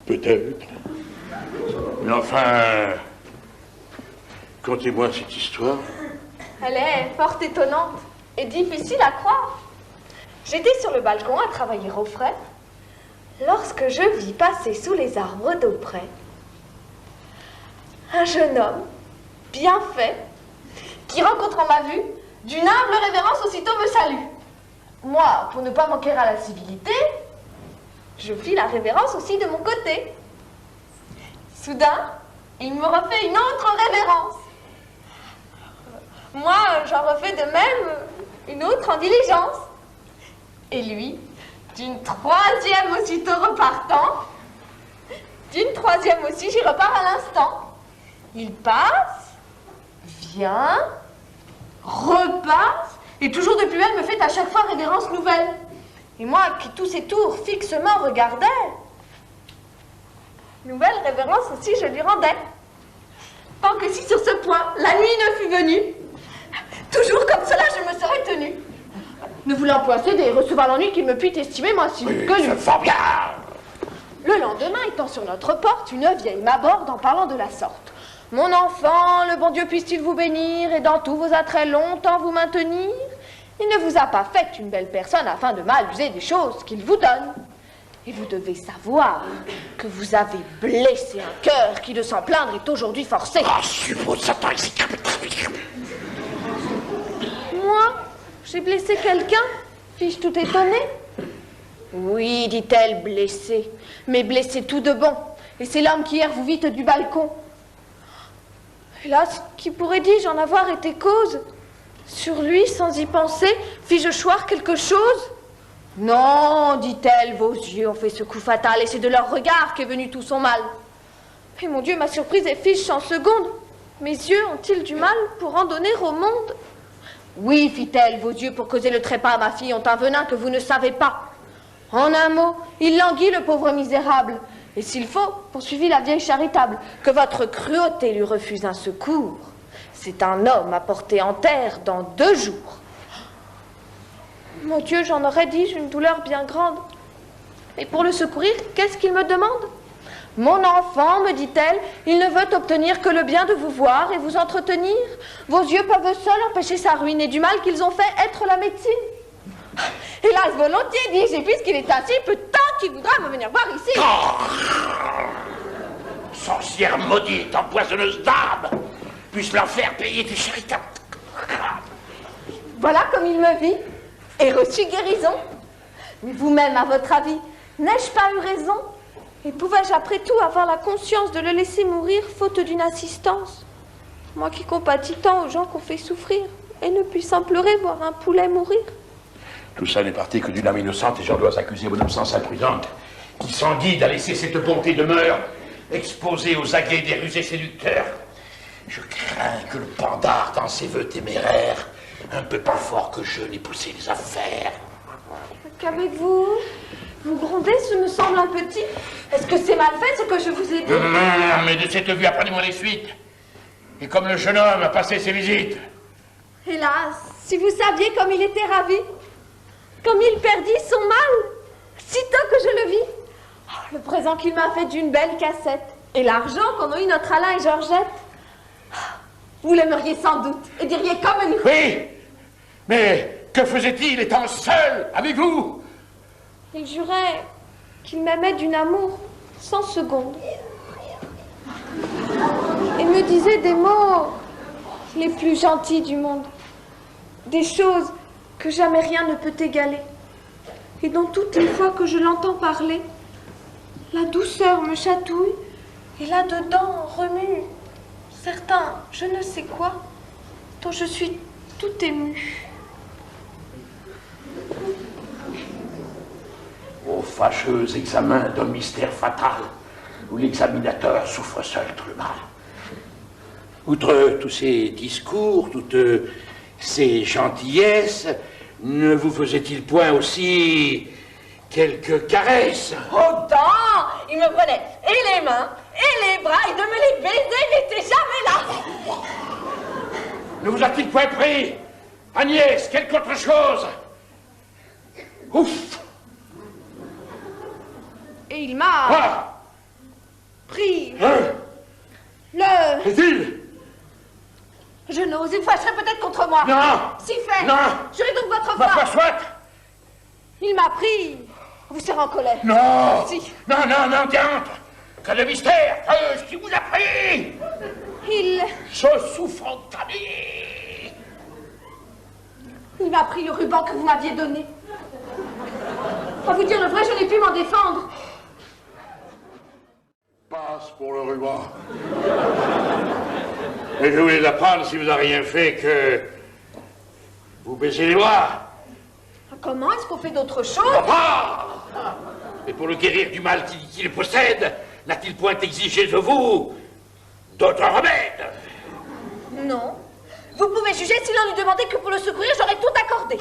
Peut-être. Mais enfin, contez-moi cette histoire. Elle est fort étonnante et difficile à croire. J'étais sur le balcon à travailler au frais lorsque je vis passer sous les arbres d'auprès un jeune homme bien fait qui, rencontrant ma vue, d'une humble révérence aussitôt me salue. Moi, pour ne pas manquer à la civilité, je fis la révérence aussi de mon côté. Soudain, il me refait une autre révérence. Moi, j'en refais de même une autre en diligence. Et lui, d'une troisième aussitôt repartant, d'une troisième aussi, j'y repars à l'instant. Il passe, vient, repasse, et toujours de plus belle me fait à chaque fois révérence nouvelle. Et moi, qui tous ces tours fixement regardais, nouvelle révérence aussi je lui rendais. Tant que si sur ce point, la nuit ne fût venue, toujours comme cela je me serais tenue. Ne voulant point céder et recevoir l'ennui qu'il me pût estimer moins si que lui. Fort bien. Le lendemain, étant sur notre porte, une vieille m'aborde en parlant de la sorte. Mon enfant, le bon Dieu puisse-t-il vous bénir et dans tous vos attraits longtemps vous maintenir? Il ne vous a pas fait une belle personne afin de mal user des choses qu'il vous donne. Et vous devez savoir que vous avez blessé un cœur qui, de s'en plaindre, est aujourd'hui forcé. Ah, suppose Satan exécrable. Moi, j'ai blessé quelqu'un? Fis-je tout étonnée? Oui, dit-elle, blessé, mais blessé tout de bon. Et c'est l'homme qui hier vous vîtes du balcon. Hélas, qui pourrait, dis-je, en avoir été cause? Sur lui, sans y penser, fis-je choir quelque chose? Non, dit-elle, vos yeux ont fait ce coup fatal, et c'est de leur regard qu'est venu tout son mal. Et mon Dieu, ma surprise est fiche en seconde. Mes yeux ont-ils du mal pour en donner au monde? Oui, fit-elle, vos yeux, pour causer le trépas à ma fille, ont un venin que vous ne savez pas. En un mot, il languit le pauvre misérable. Et s'il faut, poursuivit la vieille charitable, que votre cruauté lui refuse un secours. C'est un homme à porter en terre dans 2 jours. Mon Dieu, j'en aurais dit, j'ai une douleur bien grande. Et pour le secourir, qu'est-ce qu'il me demande? Mon enfant, me dit-elle, il ne veut obtenir que le bien de vous voir et vous entretenir. Vos yeux peuvent seuls empêcher sa ruine et du mal qu'ils ont fait être la médecine. Hélas, volontiers, dis-je, et puisqu'il est ainsi, peu de temps qu'il voudra me venir voir ici. Oh, sorcière maudite, empoisonneuse d'âme, puisse l'enfer payer tes charitables. Voilà comme il me vit, et reçu guérison. Mais vous-même, à votre avis, n'ai-je pas eu raison? Et pouvais-je après tout avoir la conscience de le laisser mourir faute d'une assistance? Moi qui compatis tant aux gens qu'on fait souffrir, et ne puissant pleurer voir un poulet mourir. Tout ça n'est parti que d'une âme innocente, et j'en dois accuser mon absence imprudente, qui sans guide a laissé cette bonté de mœurs exposée aux aguets des rusés séducteurs. Je crains que le pandard, dans ses vœux téméraires, un peu plus fort que je, n'ait poussé les affaires. Qu'avez-vous? Vous grondez, ce me semble un petit. Est-ce que c'est mal fait, ce que je vous ai dit? Non, mais de cette vue, apprenez-moi les suites. Et comme le jeune homme a passé ses visites. Hélas, si vous saviez comme il était ravi, comme il perdit son mal, sitôt que je le vis. Oh, le présent qu'il m'a fait d'une belle cassette, et l'argent qu'on a eu notre Alain et Georgette. Vous l'aimeriez sans doute, et diriez comme nous. Oui, mais que faisait-il étant seul avec vous? Il jurait qu'il m'aimait d'une amour sans seconde. Et me disait des mots les plus gentils du monde. Des choses que jamais rien ne peut égaler. Et dont toutes les fois que je l'entends parler, la douceur me chatouille et là-dedans remue certain je ne sais quoi dont je suis tout émue. Au fâcheux examen d'un mystère fatal, où l'examinateur souffre seul tout le mal. Outre tous ces discours, toutes ces gentillesses, ne vous faisait-il point aussi quelques caresses? Autant! Il me prenait et les mains et les bras et de me les baiser, il n'était jamais là! Ne vous a-t-il point pris, Agnès, quelque autre chose? Ouf! Et il m'a... Ah! pris. Hein? Le... Est-il? Je n'ose, il fâcherait peut-être contre moi. Non! Si fait. Non! Jurez donc votre Ma foi foi. soit! Il m'a pris. Vous serez en colère. Non! Si. Non, non, non, diantre! Que le mystère! Qui vous a pris? Il m'a pris le ruban que vous m'aviez donné. À vous dire le vrai, je n'ai pu m'en défendre. Passe pour le ruban. Et je voulais apprendre si vous n'avez rien fait que... vous baissez les bras. Comment est-ce qu'on fait d'autre chose? Papa! Et pour le guérir du mal qui le possède, n'a-t-il point exigé de vous d'autres remèdes? Non. Vous pouvez juger si l'on lui demandait que pour le secourir, j'aurais tout accordé.